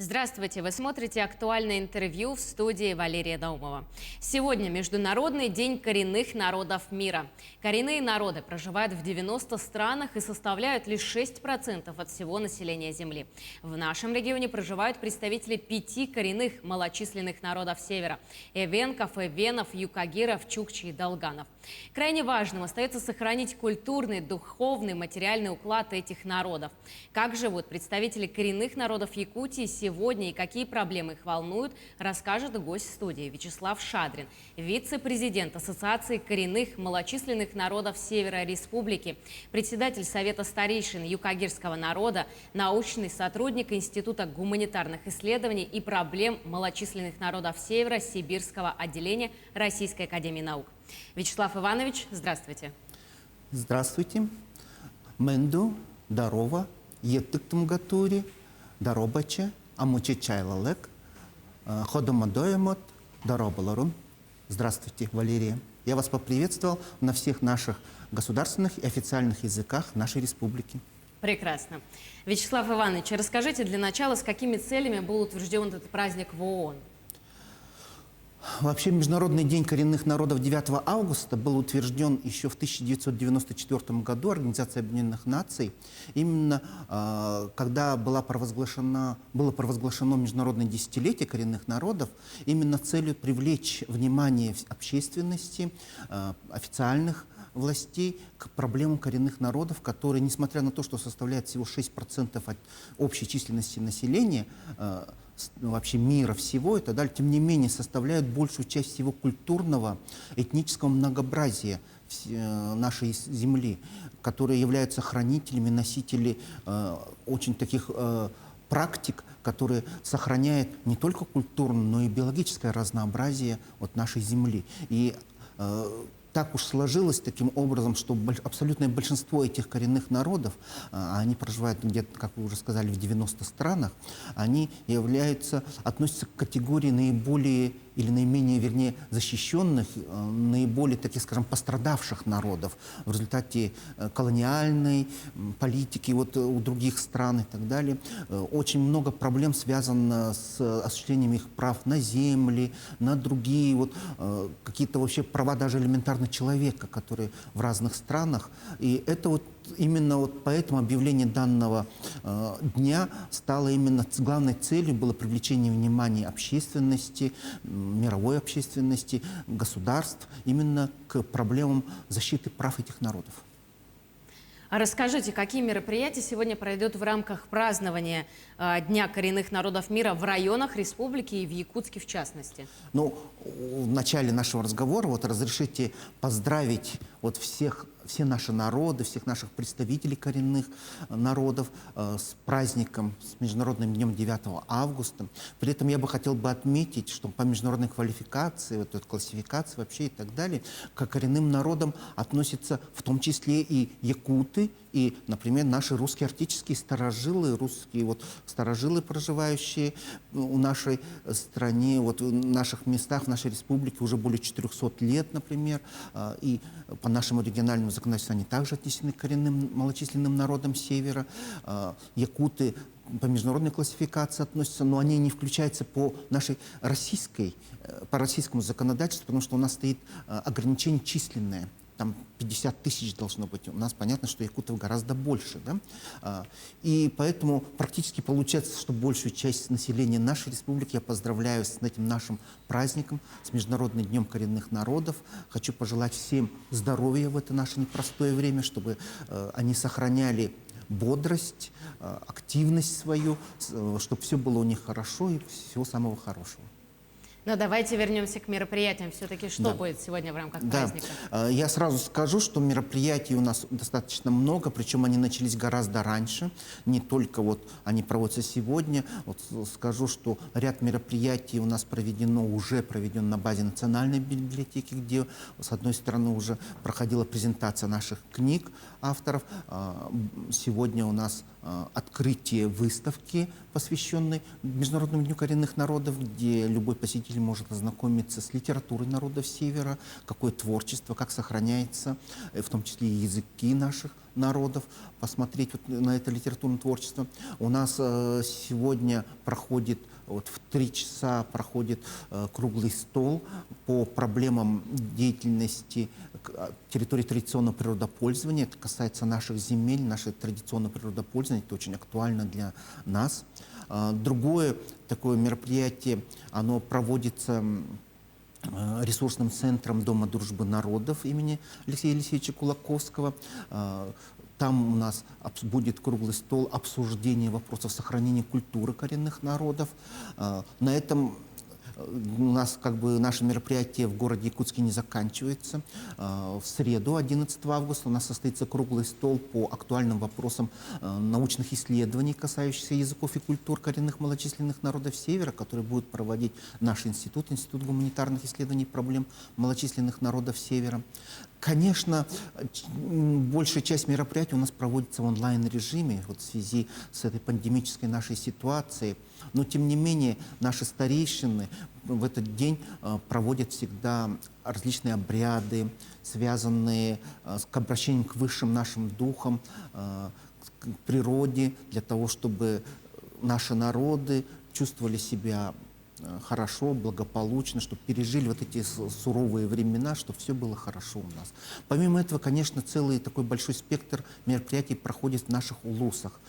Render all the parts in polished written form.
Здравствуйте! Вы смотрите актуальное интервью в студии Валерия Наумова. Сегодня Международный день коренных народов мира. Коренные народы проживают в 90 странах и составляют лишь 6% от всего населения Земли. В нашем регионе проживают представители 5 коренных малочисленных народов Севера – эвенков, эвенов, юкагиров, чукчи и долганов. Крайне важным остается сохранить культурный, духовный, материальный уклад этих народов. Как живут представители коренных народов Якутии сегодня и какие проблемы их волнуют, расскажет гость студии Вячеслав Шадрин, вице-президент Ассоциации коренных малочисленных народов Севера Республики, председатель Совета старейшин юкагирского народа, научный сотрудник Института гуманитарных исследований и проблем малочисленных народов Севера Сибирского отделения Российской академии наук. Вячеслав Иванович, здравствуйте. Здравствуйте. Менду, дарова, еттыктым гатури, даробача, амучи чайлалек, ходомадоемот, даробаларун. Здравствуйте, Валерия. Я вас поприветствовал на всех наших государственных и официальных языках нашей республики. Прекрасно. Вячеслав Иванович, расскажите для начала, с какими целями был утвержден этот праздник в ООН? Вообще, Международный день коренных народов 9 августа был утвержден еще в 1994 году Организацией Объединенных Наций, именно когда было провозглашено Международное десятилетие коренных народов, именно целью привлечь внимание общественности, официальных властей к проблемам коренных народов, которые, несмотря на то, что составляют всего 6% от общей численности населения, вообще мира всего и так далее, тем не менее составляют большую часть всего культурного, этнического многообразия нашей земли, которые являются хранителями, носителями очень таких практик, которые сохраняют не только культурное, но и биологическое разнообразие от нашей земли. И так уж сложилось таким образом, что абсолютное большинство этих коренных народов, они проживают где-то, как вы уже сказали, в 90 странах, они относятся к категории наиболее или наименее, вернее, защищенных, наиболее, таких, скажем, пострадавших народов в результате колониальной политики у других стран и так далее. Очень много проблем связано с осуществлением их прав на земли, на другие какие-то вообще права даже элементарно человека, которые в разных странах. И это именно поэтому объявление данного дня стало именно главной целью, было привлечение внимания общественности, мировой общественности, государств именно к проблемам защиты прав этих народов. А расскажите, какие мероприятия сегодня пройдут в рамках празднования Дня коренных народов мира в районах республики и в Якутске в частности? Ну, в начале нашего разговора разрешите поздравить все наши народы, всех наших представителей коренных народов с праздником, с Международным днем 9 августа. При этом я бы хотел отметить, что по международной квалификации, классификации вообще и так далее, к коренным народам относятся в том числе и якуты, и, например, наши русские арктические старожилы, старожилы, проживающие в нашей стране, в наших местах, в нашей республике уже более 400 лет, например, и по нашему региональному законодательству они также отнесены к коренным малочисленным народам Севера. Якуты по международной классификации относятся, но они не включаются по российскому законодательству, потому что у нас стоит ограничение численное. Там 50 тысяч должно быть. У нас понятно, что якутов гораздо больше. Да? И поэтому практически получается, что большую часть населения нашей республики я поздравляю с этим нашим праздником, с Международным днем коренных народов. Хочу пожелать всем здоровья в это наше непростое время, чтобы они сохраняли бодрость, активность свою, чтобы все было у них хорошо и всего самого хорошего. Но давайте вернемся к мероприятиям. Все-таки что будет сегодня в рамках праздника? Я сразу скажу, что мероприятий у нас достаточно много, причем они начались гораздо раньше. Не только они проводятся сегодня. Скажу, что ряд мероприятий у нас уже проведен на базе Национальной библиотеки, где, с одной стороны, уже проходила презентация наших книг авторов. Сегодня у нас открытие выставки, посвященной Международному дню коренных народов, где любой посетитель может ознакомиться с литературой народов Севера, какое творчество, как сохраняется, в том числе и языки наших народов, посмотреть вот на это литературное творчество. У нас сегодня проходит, вот в 3 часа проходит круглый стол по проблемам деятельности территории традиционного природопользования. Это касается наших земель, нашего традиционного природопользования. Это очень актуально для нас. Другое такое мероприятие, оно проводится ресурсным центром Дома дружбы народов имени Алексея Елисеевича Кулаковского. Там у нас будет круглый стол обсуждения вопросов сохранения культуры коренных народов. На этом у нас наше мероприятие в городе Якутске не заканчивается. В среду, 11 августа, у нас состоится круглый стол по актуальным вопросам научных исследований, касающихся языков и культур коренных малочисленных народов Севера, который будет проводить наш институт, Институт гуманитарных исследований и проблем малочисленных народов Севера. Конечно, большая часть мероприятий у нас проводится в онлайн-режиме вот в связи с этой пандемической нашей ситуацией. Но, тем не менее, наши старейшины в этот день проводят всегда различные обряды, связанные с обращением к высшим нашим духам, к природе, для того, чтобы наши народы чувствовали себя хорошо, благополучно, чтобы пережили вот эти суровые времена, чтобы все было хорошо у нас. Помимо этого, конечно, целый такой большой спектр мероприятий проходит в наших улусах.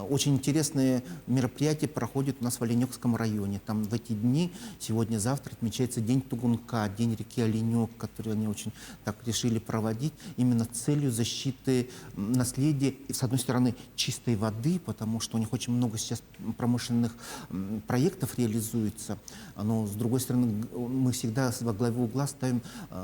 Очень интересные мероприятия проходят у нас в Оленёкском районе. Там в эти дни, сегодня-завтра, отмечается День Тугунка, День реки Оленёк, который они очень так решили проводить именно с целью защиты наследия, с одной стороны, чистой воды, потому что у них очень много сейчас промышленных проектов реализуется. Но, с другой стороны, мы всегда во главе угла ставим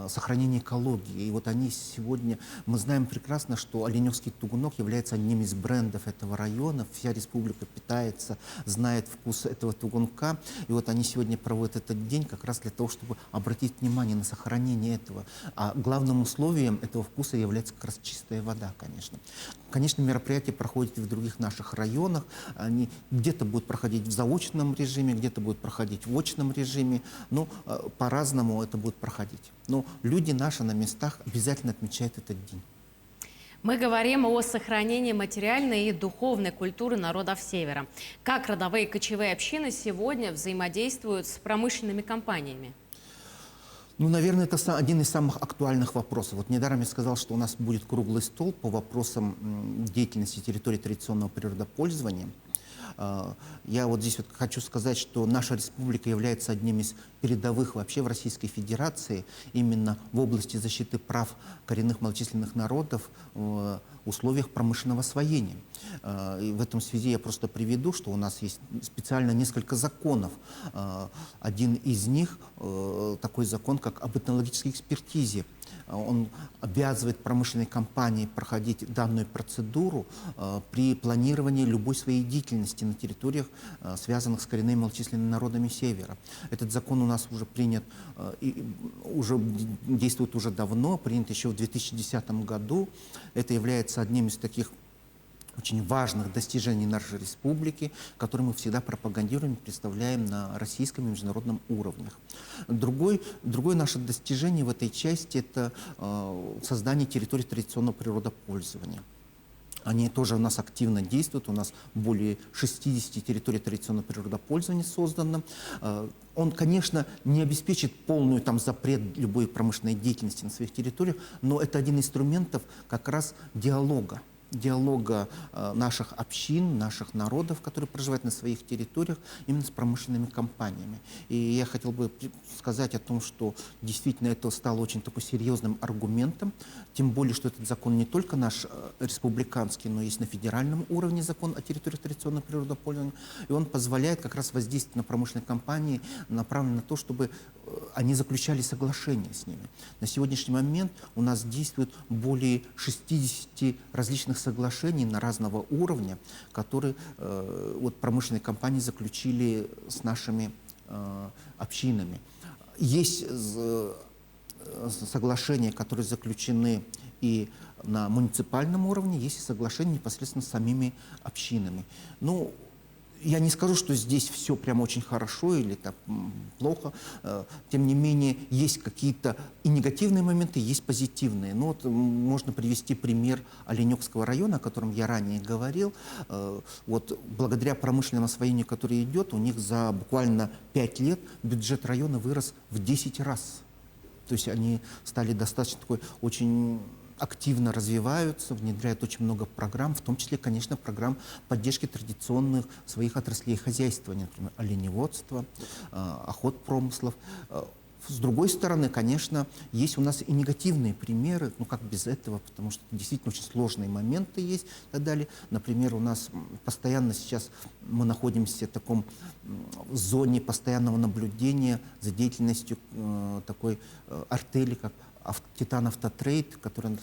сохранение экологии. И вот они сегодня, мы знаем прекрасно, что Оленёкский тугунок является одним из брендов этого района. Вся республика питается, знает вкус этого тугунка. И вот они сегодня проводят этот день как раз для того, чтобы обратить внимание на сохранение этого. А главным условием этого вкуса является как раз чистая вода, конечно. Конечно, мероприятия проходят и в других наших районах. Они где-то будут проходить в заочном режиме, где-то будут проходить в очном режиме. Ну, по-разному это будет проходить. Но люди наши на местах обязательно отмечают этот день. Мы говорим о сохранении материальной и духовной культуры народов Севера. Как родовые и кочевые общины сегодня взаимодействуют с промышленными компаниями? Ну, наверное, это один из самых актуальных вопросов. Вот недаром я сказал, что у нас будет круглый стол по вопросам деятельности территории традиционного природопользования. Я вот здесь вот хочу сказать, что наша республика является одним из передовых вообще в Российской Федерации именно в области защиты прав коренных малочисленных народов в условиях промышленного освоения. И в этом связи я просто приведу, что у нас есть специально несколько законов. Один из них такой закон, как об этнологической экспертизе. Он обязывает промышленные компании проходить данную процедуру при планировании любой своей деятельности на территориях, связанных с коренными малочисленными народами Севера. Этот закон у нас уже принят, уже действует уже давно, принят еще в 2010 году. Это является одним из таких очень важных достижений нашей республики, которые мы всегда пропагандируем и представляем на российском и международном уровнях. Другое наше достижение в этой части – это создание территорий традиционного природопользования. Они тоже у нас активно действуют, у нас более 60 территорий традиционного природопользования создано. Он, конечно, не обеспечит полную запрет любой промышленной деятельности на своих территориях, но это один из инструментов как раз диалога наших общин, наших народов, которые проживают на своих территориях, именно с промышленными компаниями. И я хотел бы сказать о том, что действительно это стало очень такой серьезным аргументом, тем более, что этот закон не только наш республиканский, но есть на федеральном уровне закон о территории традиционного природопользования, и он позволяет как раз воздействовать на промышленные компании, направлено на то, чтобы они заключали соглашения с ними. На сегодняшний момент у нас действует более 60 различных соглашений на разного уровня, которые промышленные компании заключили с нашими общинами. Есть соглашения, которые заключены и на муниципальном уровне, есть и соглашения непосредственно с самими общинами. Ну, Я не скажу, что здесь все прям очень хорошо или так плохо. Тем не менее, есть какие-то и негативные моменты, есть позитивные. Ну вот можно привести пример Оленёкского района, о котором я ранее говорил. Вот благодаря промышленному освоению, которое идет, у них за буквально 5 лет бюджет района вырос в 10 раз. То есть они стали достаточно такой очень активно развиваются, внедряют очень много программ, в том числе, конечно, программ поддержки традиционных своих отраслей хозяйствования, например, оленеводства, охотпромыслов. С другой стороны, конечно, есть у нас и негативные примеры, ну как без этого, потому что действительно очень сложные моменты есть и так далее. Например, у нас постоянно сейчас мы находимся в таком зоне постоянного наблюдения за деятельностью такой артели, как Титан Автотрейд, который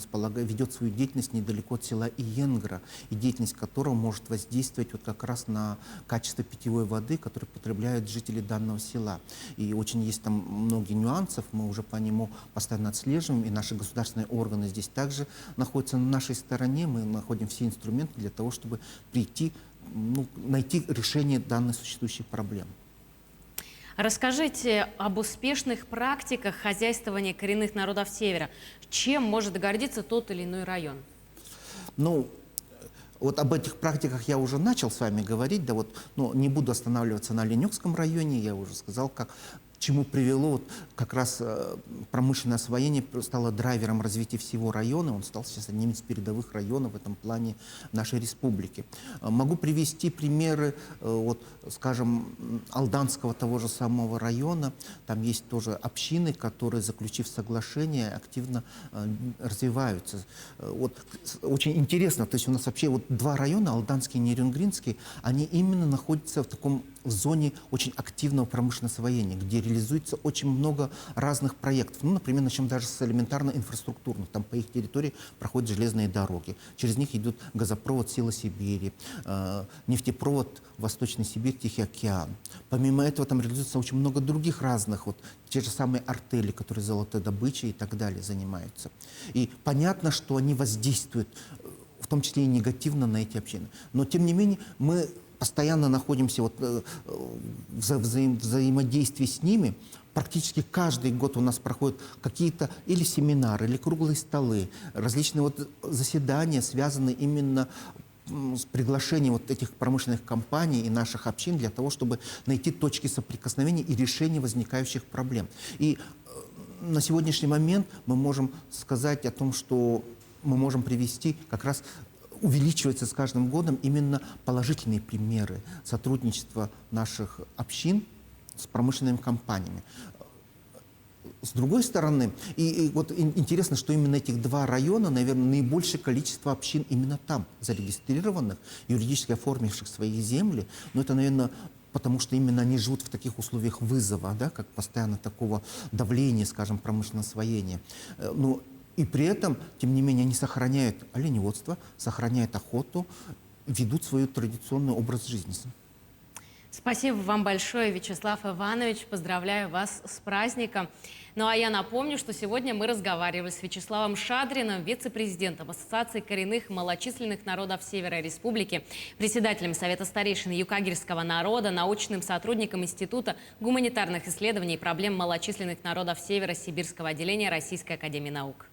ведет свою деятельность недалеко от села Иенгра, и деятельность которого может воздействовать вот как раз на качество питьевой воды, которую потребляют жители данного села. И очень есть там многие нюансов, мы уже по нему постоянно отслеживаем, и наши государственные органы здесь также находятся на нашей стороне, мы находим все инструменты для того, чтобы найти решение данной существующей проблемы. Расскажите об успешных практиках хозяйствования коренных народов Севера. Чем может гордиться тот или иной район? Ну, вот об этих практиках я уже начал с вами говорить, да вот, но не буду останавливаться на Оленёкском районе, я уже сказал, к чему привело вот как раз промышленное освоение стало драйвером развития всего района, он стал сейчас одним из передовых районов в этом плане нашей республики. Могу привести примеры, вот, скажем, Алданского того же самого района, там есть тоже общины, которые, заключив соглашение, активно развиваются. Вот, очень интересно, то есть у нас вообще вот два района, Алданский и Нерюнгринский, они именно находятся в зоне очень активного промышленного освоения, где реализуется очень много разных проектов. Ну, например, начнем даже с элементарно инфраструктурных. Там по их территории проходят железные дороги. Через них идет газопровод Сила Сибири, нефтепровод Восточной Сибирь, Тихий океан. Помимо этого там реализуется очень много других разных, вот те же самые артели, которые золотой добычей и так далее занимаются. И понятно, что они воздействуют, в том числе и негативно на эти общины. Но, тем не менее, мы постоянно находимся вот в взаимодействии с ними. Практически каждый год у нас проходят какие-то или семинары, или круглые столы, различные вот заседания, связанные именно с приглашением вот этих промышленных компаний и наших общин для того, чтобы найти точки соприкосновения и решения возникающих проблем. И на сегодняшний момент мы можем сказать о том, что мы можем привести как раз увеличивается с каждым годом именно положительные примеры сотрудничества наших общин с промышленными компаниями. С другой стороны, и вот интересно, что именно этих два района, наверное, наибольшее количество общин именно там зарегистрированных, юридически оформивших свои земли, но это, наверное, потому что именно они живут в таких условиях вызова, да, как постоянно такого давления, скажем, промышленного освоения. И при этом, тем не менее, они сохраняют оленеводство, сохраняют охоту, ведут свой традиционный образ жизни. Спасибо вам большое, Вячеслав Иванович. Поздравляю вас с праздником. Ну а я напомню, что сегодня мы разговаривали с Вячеславом Шадриным, вице-президентом Ассоциации коренных малочисленных народов Севера Республики, председателем Совета старейшин Юкагирского народа, научным сотрудником Института гуманитарных исследований и проблем малочисленных народов Севера Сибирского отделения Российской академии наук.